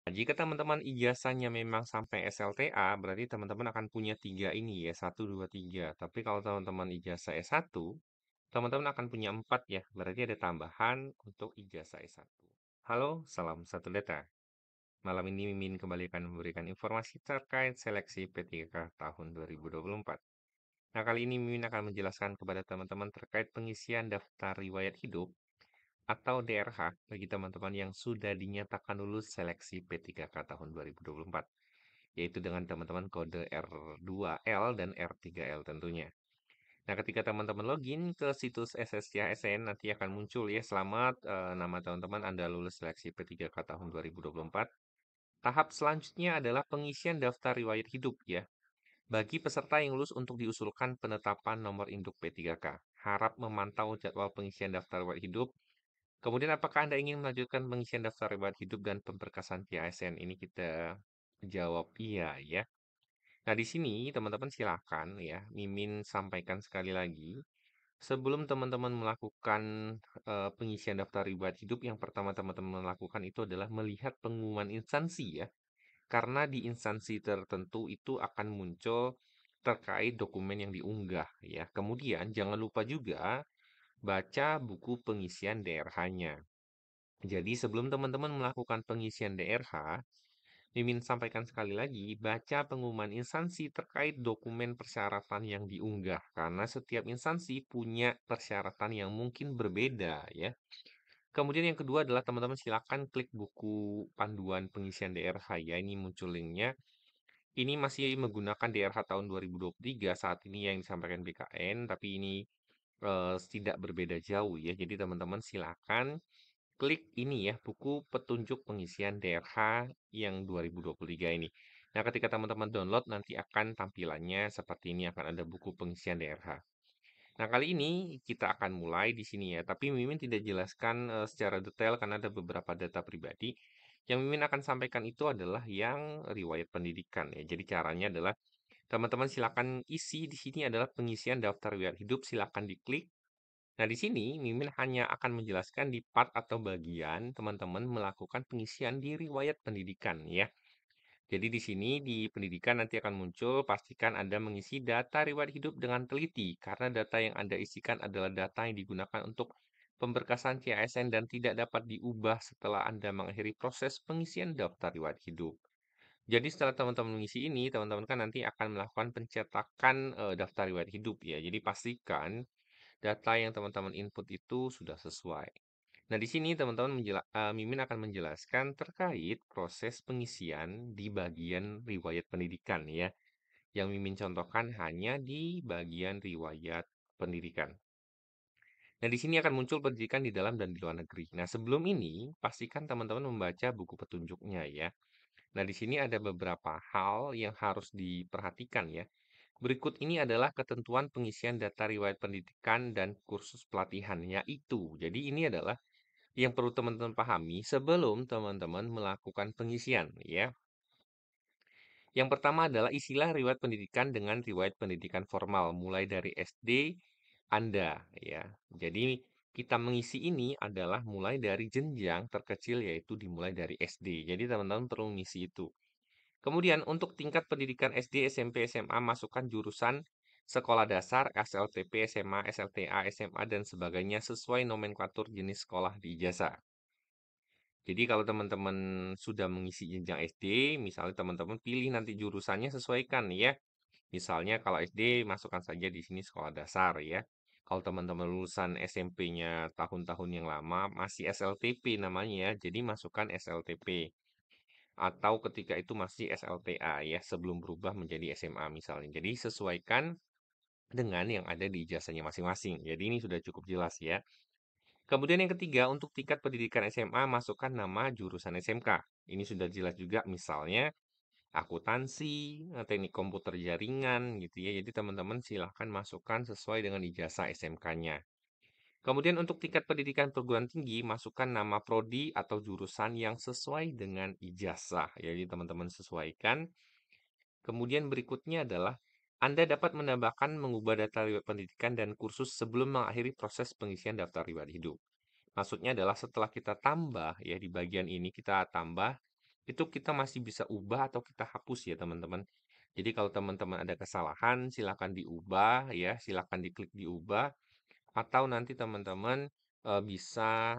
Nah, jika teman-teman ijazahnya memang sampai SLTA, berarti teman-teman akan punya tiga ini ya, satu, dua, tiga. Tapi kalau teman-teman ijazah S1, teman-teman akan punya empat ya, berarti ada tambahan untuk ijazah S1. Halo, salam satu data. Malam ini Mimin kembali akan memberikan informasi terkait seleksi P3K tahun 2024. Nah, kali ini Mimin akan menjelaskan kepada teman-teman terkait pengisian daftar riwayat hidup atau DRH bagi teman-teman yang sudah dinyatakan lulus seleksi P3K tahun 2024, yaitu dengan teman-teman kode R2L dan R3L tentunya. Nah, ketika teman-teman login ke situs SSCHSN, nanti akan muncul ya, selamat nama teman-teman Anda lulus seleksi P3K tahun 2024. Tahap selanjutnya adalah pengisian daftar riwayat hidup ya, bagi peserta yang lulus untuk diusulkan penetapan nomor induk P3K. Harap memantau jadwal pengisian daftar riwayat hidup. Kemudian apakah Anda ingin melanjutkan pengisian daftar riwayat hidup dan pemberkasan PASN? Ini kita jawab iya ya. Nah, di sini teman-teman silakan ya, Mimin sampaikan sekali lagi, sebelum teman-teman melakukan pengisian daftar riwayat hidup, yang pertama teman-teman melakukan itu adalah melihat pengumuman instansi ya. Karena di instansi tertentu itu akan muncul terkait dokumen yang diunggah ya. Kemudian jangan lupa juga baca buku pengisian DRH-nya. Jadi sebelum teman-teman melakukan pengisian DRH, Mimin sampaikan sekali lagi, baca pengumuman instansi terkait dokumen persyaratan yang diunggah. Karena setiap instansi punya persyaratan yang mungkin berbeda ya. Kemudian yang kedua adalah teman-teman silakan klik buku panduan pengisian DRH ya. Ini muncul linknya. Ini masih menggunakan DRH tahun 2023 saat ini yang disampaikan BKN, tapi ini tidak berbeda jauh ya. Jadi teman-teman silakan klik ini ya, buku petunjuk pengisian DRH yang 2023 ini. Nah, ketika teman-teman download nanti akan tampilannya seperti ini, akan ada buku pengisian DRH. Nah, kali ini kita akan mulai di sini ya, tapi Mimin tidak jelaskan secara detail karena ada beberapa data pribadi. Yang Mimin akan sampaikan itu adalah yang riwayat pendidikan ya. Jadi caranya adalah teman-teman silakan isi di sini adalah pengisian daftar riwayat hidup, silakan diklik. Nah, di sini Mimin hanya akan menjelaskan di part atau bagian teman-teman melakukan pengisian di riwayat pendidikan ya. Jadi di sini di pendidikan nanti akan muncul, pastikan Anda mengisi data riwayat hidup dengan teliti karena data yang Anda isikan adalah data yang digunakan untuk pemberkasan CASN dan tidak dapat diubah setelah Anda mengakhiri proses pengisian daftar riwayat hidup. Jadi setelah teman-teman mengisi ini, teman-teman kan nanti akan melakukan pencetakan daftar riwayat hidup ya. Jadi pastikan data yang teman-teman input itu sudah sesuai. Nah, di sini teman-teman Mimin akan menjelaskan terkait proses pengisian di bagian riwayat pendidikan ya. Yang Mimin contohkan hanya di bagian riwayat pendidikan. Nah, di sini akan muncul pendidikan di dalam dan di luar negeri. Nah, sebelum ini pastikan teman-teman membaca buku petunjuknya ya. Nah, di sini ada beberapa hal yang harus diperhatikan ya. Berikut ini adalah ketentuan pengisian data riwayat pendidikan dan kursus pelatihan, yaitu. Jadi ini adalah yang perlu teman-teman pahami sebelum teman-teman melakukan pengisian ya. Yang pertama adalah isilah riwayat pendidikan dengan riwayat pendidikan formal mulai dari SD Anda ya. Jadi kita mengisi ini adalah mulai dari jenjang terkecil yaitu dimulai dari SD. Jadi teman-teman perlu mengisi itu. Kemudian untuk tingkat pendidikan SD, SMP, SMA masukkan jurusan sekolah dasar, SLTP, SMA, SLTA, SMA, dan sebagainya sesuai nomenklatur jenis sekolah di ijazah. Jadi kalau teman-teman sudah mengisi jenjang SD, misalnya teman-teman pilih nanti jurusannya sesuaikan ya. Misalnya kalau SD masukkan saja di sini sekolah dasar ya. Kalau teman-teman lulusan SMP-nya tahun-tahun yang lama masih SLTP namanya ya. Jadi masukkan SLTP. Atau ketika itu masih SLTA ya, sebelum berubah menjadi SMA misalnya. Jadi sesuaikan dengan yang ada di ijazahnya masing-masing. Jadi ini sudah cukup jelas ya. Kemudian yang ketiga, untuk tingkat pendidikan SMA, masukkan nama jurusan SMK. Ini sudah jelas juga, misalnya akuntansi, teknik komputer jaringan, gitu ya. Jadi teman-teman silahkan masukkan sesuai dengan ijazah SMK-nya. Kemudian untuk tingkat pendidikan perguruan tinggi, masukkan nama prodi atau jurusan yang sesuai dengan ijazah. Jadi teman-teman sesuaikan. Kemudian berikutnya adalah Anda dapat menambahkan mengubah data riwayat pendidikan dan kursus sebelum mengakhiri proses pengisian daftar riwayat hidup. Maksudnya adalah setelah kita tambah ya di bagian ini kita tambah itu kita masih bisa ubah atau kita hapus ya teman-teman. Jadi kalau teman-teman ada kesalahan, silakan diubah ya, silakan diklik diubah, atau nanti teman-teman bisa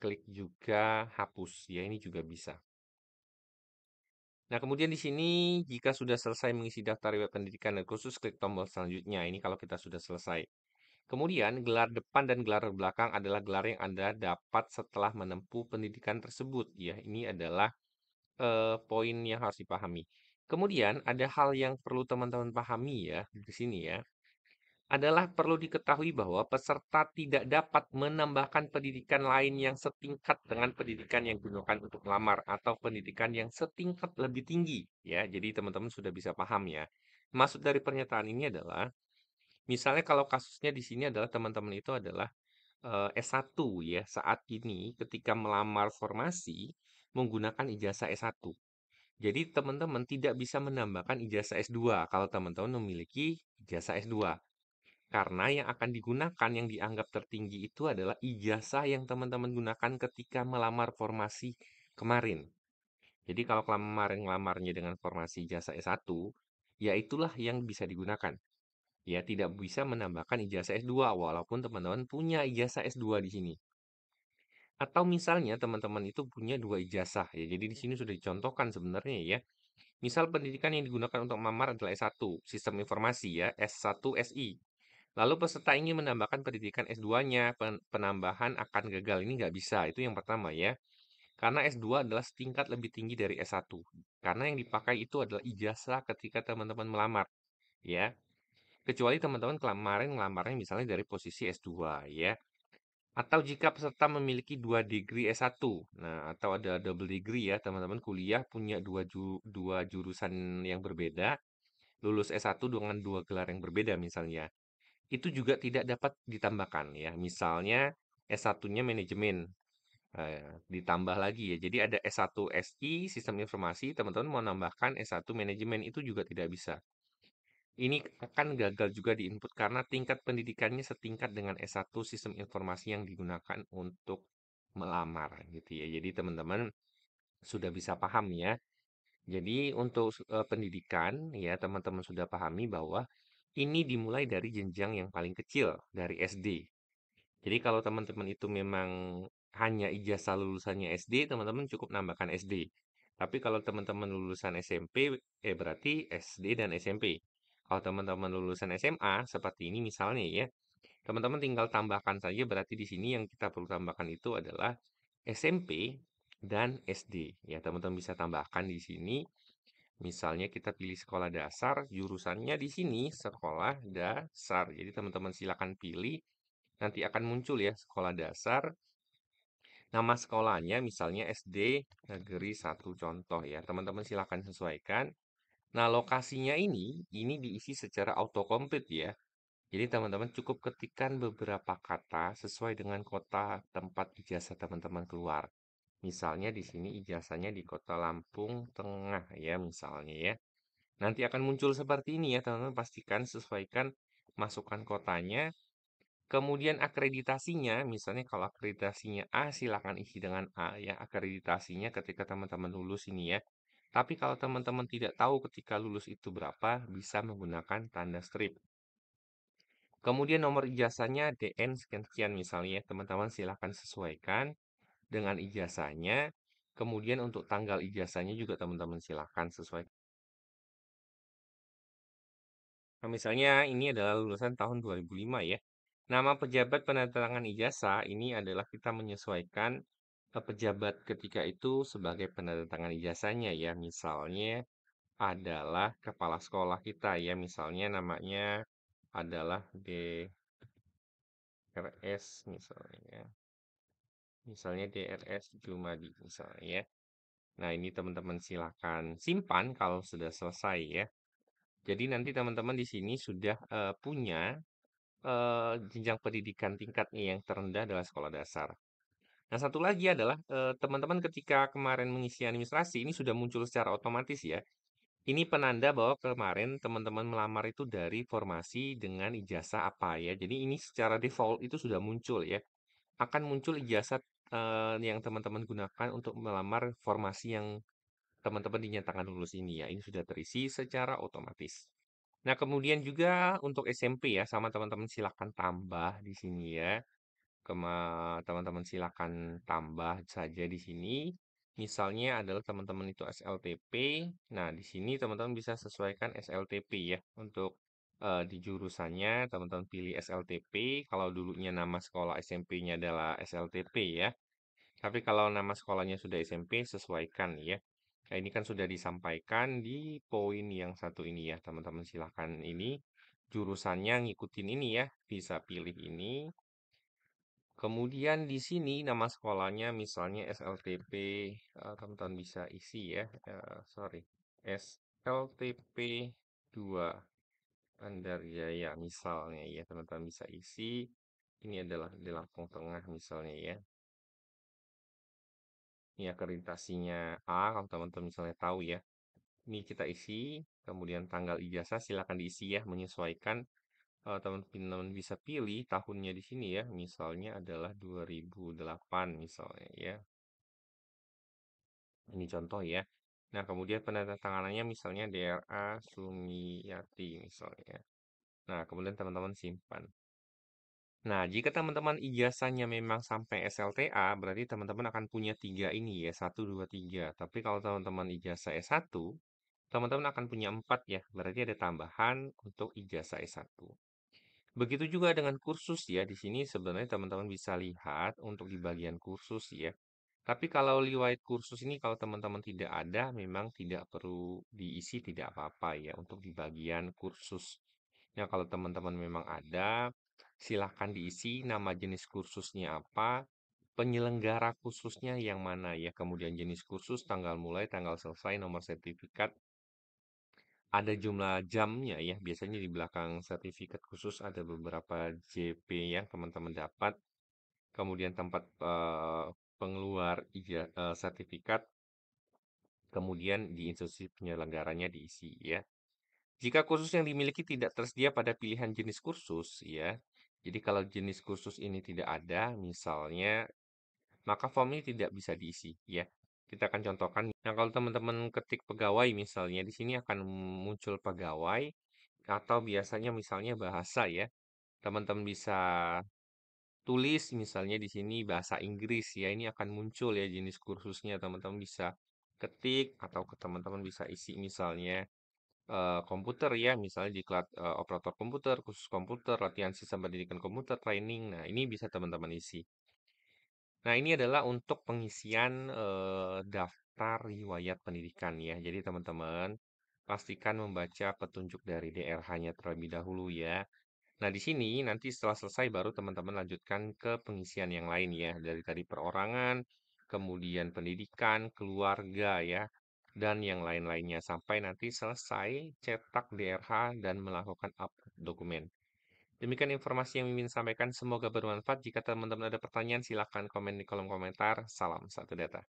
klik juga hapus ya, ini juga bisa. Nah, kemudian di sini jika sudah selesai mengisi daftar riwayat pendidikan dan khusus klik tombol selanjutnya. Ini kalau kita sudah selesai. Kemudian, gelar depan dan gelar belakang adalah gelar yang Anda dapat setelah menempuh pendidikan tersebut. Ya, ini adalah poin yang harus dipahami. Kemudian, ada hal yang perlu teman-teman pahami ya di sini ya. Adalah perlu diketahui bahwa peserta tidak dapat menambahkan pendidikan lain yang setingkat dengan pendidikan yang digunakan untuk melamar atau pendidikan yang setingkat lebih tinggi ya. Jadi teman-teman sudah bisa paham ya. Maksud dari pernyataan ini adalah misalnya kalau kasusnya di sini adalah teman-teman itu adalah S1 ya, saat ini ketika melamar formasi menggunakan ijazah S1. Jadi teman-teman tidak bisa menambahkan ijazah S2 kalau teman-teman memiliki ijazah S2. Karena yang akan digunakan yang dianggap tertinggi itu adalah ijazah yang teman-teman gunakan ketika melamar formasi kemarin. Jadi kalau kemarin ngelamarnya dengan formasi ijazah S1, ya itulah yang bisa digunakan. Ya, tidak bisa menambahkan ijazah S2 walaupun teman-teman punya ijazah S2 di sini. Atau misalnya teman-teman itu punya dua ijazah ya. Jadi di sini sudah dicontohkan sebenarnya ya. Misal pendidikan yang digunakan untuk melamar adalah S1, Sistem Informasi ya, S1 SI. Lalu peserta ingin menambahkan pendidikan S2-nya, penambahan akan gagal. Ini nggak bisa, itu yang pertama ya. Karena S2 adalah setingkat lebih tinggi dari S1. Karena yang dipakai itu adalah ijazah ketika teman-teman melamar, ya. Kecuali teman-teman kemarin ngelamarnya misalnya dari posisi S2, ya. Atau jika peserta memiliki dua degree S1, nah atau ada double degree ya, teman-teman kuliah punya dua jurusan yang berbeda, lulus S1 dengan dua gelar yang berbeda misalnya. Itu juga tidak dapat ditambahkan ya. Misalnya S1-nya manajemen, ditambah lagi ya. Jadi ada S1 SI, Sistem Informasi, teman-teman mau nambahkan S1 manajemen itu juga tidak bisa. Ini akan gagal juga di input karena tingkat pendidikannya setingkat dengan S1 Sistem Informasi yang digunakan untuk melamar gitu ya. Jadi teman-teman sudah bisa paham ya. Jadi untuk pendidikan ya teman-teman sudah pahami bahwa ini dimulai dari jenjang yang paling kecil dari SD. Jadi kalau teman-teman itu memang hanya ijazah lulusannya SD, teman-teman cukup nambahkan SD. Tapi kalau teman-teman lulusan SMP, berarti SD dan SMP. Kalau teman-teman lulusan SMA, seperti ini misalnya ya, teman-teman tinggal tambahkan saja, berarti di sini yang kita perlu tambahkan itu adalah SMP dan SD. Ya, teman-teman bisa tambahkan di sini. Misalnya kita pilih sekolah dasar, jurusannya di sini sekolah dasar. Jadi teman-teman silakan pilih. Nanti akan muncul ya sekolah dasar. Nama sekolahnya misalnya SD Negeri 1 contoh ya. Teman-teman silakan sesuaikan. Nah, lokasinya ini diisi secara autocomplete ya. Jadi teman-teman cukup ketikkan beberapa kata sesuai dengan kota tempat ijazah teman-teman keluar. Misalnya di sini ijazahnya di Kota Lampung Tengah ya misalnya ya. Nanti akan muncul seperti ini ya teman-teman, pastikan sesuaikan masukkan kotanya. Kemudian akreditasinya, misalnya kalau akreditasinya A, silakan isi dengan A ya, akreditasinya ketika teman-teman lulus ini ya. Tapi kalau teman-teman tidak tahu ketika lulus itu berapa, bisa menggunakan tanda strip. Kemudian nomor ijazahnya DN sekian-sekian misalnya, ya. Teman-teman silakan sesuaikan dengan ijazahnya. Kemudian untuk tanggal ijazahnya juga teman-teman silakan sesuaikan. Nah, misalnya ini adalah lulusan tahun 2005 ya. Nama pejabat penandatangan ijazah ini adalah kita menyesuaikan pejabat ketika itu sebagai penandatangan ijazahnya ya. Misalnya adalah kepala sekolah kita ya. Misalnya namanya adalah DRS misalnya. Misalnya DRS Jumadi misalnya ya. Nah, ini teman-teman silakan simpan kalau sudah selesai ya. Jadi nanti teman-teman di sini sudah punya jenjang pendidikan tingkatnya yang terendah adalah sekolah dasar. Nah, satu lagi adalah teman-teman ketika kemarin mengisi administrasi ini sudah muncul secara otomatis ya. Ini penanda bahwa kemarin teman-teman melamar itu dari formasi dengan ijazah apa ya. Jadi ini secara default itu sudah muncul ya. Akan muncul ijazah yang teman-teman gunakan untuk melamar formasi yang teman-teman dinyatakan lulus ini ya, ini sudah terisi secara otomatis. Nah, kemudian juga untuk SMP ya, sama teman-teman silakan tambah di sini ya. Teman-teman silakan tambah saja di sini. Misalnya adalah teman-teman itu SLTP. Nah, di sini teman-teman bisa sesuaikan SLTP ya. Untuk di jurusannya teman-teman pilih SLTP. Kalau dulunya nama sekolah SMP-nya adalah SLTP ya. Tapi kalau nama sekolahnya sudah SMP, sesuaikan ya. Nah, ini kan sudah disampaikan di poin yang satu ini ya, teman-teman silakan ini jurusannya ngikutin ini ya, bisa pilih ini. Kemudian di sini nama sekolahnya misalnya SLTP, teman-teman bisa isi ya, sorry, SLTP 2 Bandar Jaya misalnya ya, teman-teman bisa isi. Ini adalah di Lampung Tengah misalnya ya. Ini akreditasinya A, kalau teman-teman misalnya tahu ya. Ini kita isi, kemudian tanggal ijazah silakan diisi ya, menyesuaikan. Teman-teman bisa pilih tahunnya di sini ya, misalnya adalah 2008 misalnya ya. Ini contoh ya. Nah, kemudian penandatanganannya misalnya DRA Sumiyati misalnya. Nah, kemudian teman-teman simpan. Nah, jika teman-teman ijazahnya memang sampai SLTA, berarti teman-teman akan punya tiga ini ya, satu, dua, tiga. Tapi kalau teman-teman ijazah S1, teman-teman akan punya empat ya, berarti ada tambahan untuk ijazah S1. Begitu juga dengan kursus ya, di sini sebenarnya teman-teman bisa lihat untuk di bagian kursus ya. Tapi kalau riwayat kursus ini kalau teman-teman tidak ada, memang tidak perlu diisi, tidak apa-apa ya untuk di bagian kursus. Ya, kalau teman-teman memang ada, silahkan diisi nama jenis kursusnya apa, penyelenggara khususnya yang mana ya, kemudian jenis kursus, tanggal mulai, tanggal selesai, nomor sertifikat, ada jumlah jamnya ya, biasanya di belakang sertifikat khusus ada beberapa JP yang teman-teman dapat, kemudian tempat pengeluar sertifikat, kemudian di instruksi penyelenggaranya diisi ya. Jika kursus yang dimiliki tidak tersedia pada pilihan jenis kursus ya, jadi kalau jenis kursus ini tidak ada, misalnya, maka form ini tidak bisa diisi ya. Kita akan contohkan. Nah, kalau teman-teman ketik pegawai misalnya, di sini akan muncul pegawai atau biasanya misalnya bahasa ya. Teman-teman bisa tulis misalnya di sini bahasa Inggris ya, ini akan muncul ya jenis kursusnya. Teman-teman bisa ketik atau teman-teman bisa isi misalnya komputer ya, misalnya diklat operator komputer, khusus komputer, latihan sistem pendidikan komputer, training. Nah, ini bisa teman-teman isi. Nah, ini adalah untuk pengisian daftar riwayat pendidikan ya. Jadi teman-teman pastikan membaca petunjuk dari DRH-nya terlebih dahulu ya. Nah, di sini nanti setelah selesai baru teman-teman lanjutkan ke pengisian yang lain ya. Dari tadi perorangan, kemudian pendidikan, keluarga ya, dan yang lain-lainnya. Sampai nanti selesai cetak DRH dan melakukan upload dokumen. Demikian informasi yang Mimin sampaikan. Semoga bermanfaat. Jika teman-teman ada pertanyaan, silahkan komen di kolom komentar. Salam satu data.